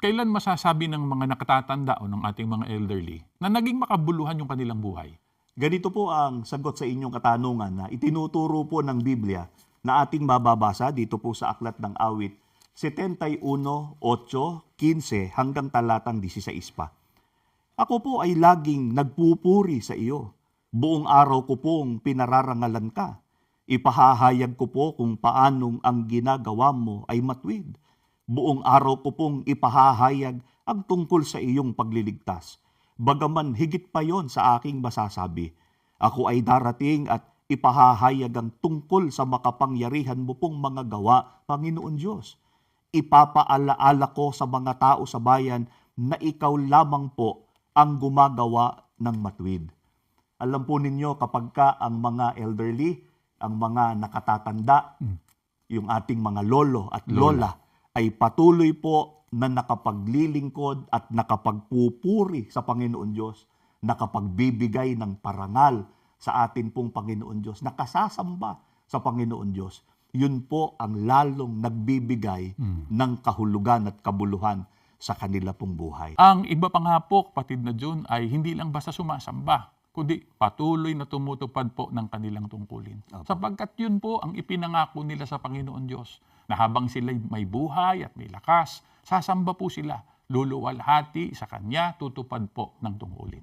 kailan masasabi ng mga nakatatanda o ng ating mga elderly na naging makabuluhan yung kanilang buhay? Ganito po ang sagot sa inyong katanungan na itinuturo po ng Biblia na ating mababasa dito po sa Aklat ng Awit 71:8-15 hanggang talatang 16 pa. Ako po ay laging nagpupuri sa iyo. Buong araw ko pong pinararangalan ka. Ipahahayag ko po kung paanong ang ginagawa mo ay matuwid. Buong araw ko pong ipahahayag ang tungkol sa iyong pagliligtas. Bagaman higit pa yon sa aking masasabi, ako ay darating at ipahahayag ang tungkol sa makapangyarihan mo pong mga gawa, Panginoon Diyos. Ipapaalaala ko sa mga tao sa bayan na ikaw lamang po ang gumagawa ng matuwid. Alam po ninyo kapag ka ang mga elderly, ang mga nakatatanda, yung ating mga lolo at lola, ay patuloy po na nakapaglilingkod at nakapagpupuri sa Panginoon Diyos, nakapagbibigay ng parangal sa atin pong Panginoon Diyos, nakasasamba sa Panginoon Diyos. Yun po ang lalong nagbibigay ng kahulugan at kabuluhan sa kanila pong buhay. Ang iba pa nga po, kapatid na June, ay hindi lang basta sumasamba, kundi patuloy na tumutupad po ng kanilang tungkulin. Sapagkat yun po ang ipinangako nila sa Panginoon Diyos, na habang sila may buhay at may lakas, sasamba po sila, luluwalhati sa Kanya, tutupad po ng tungkulin.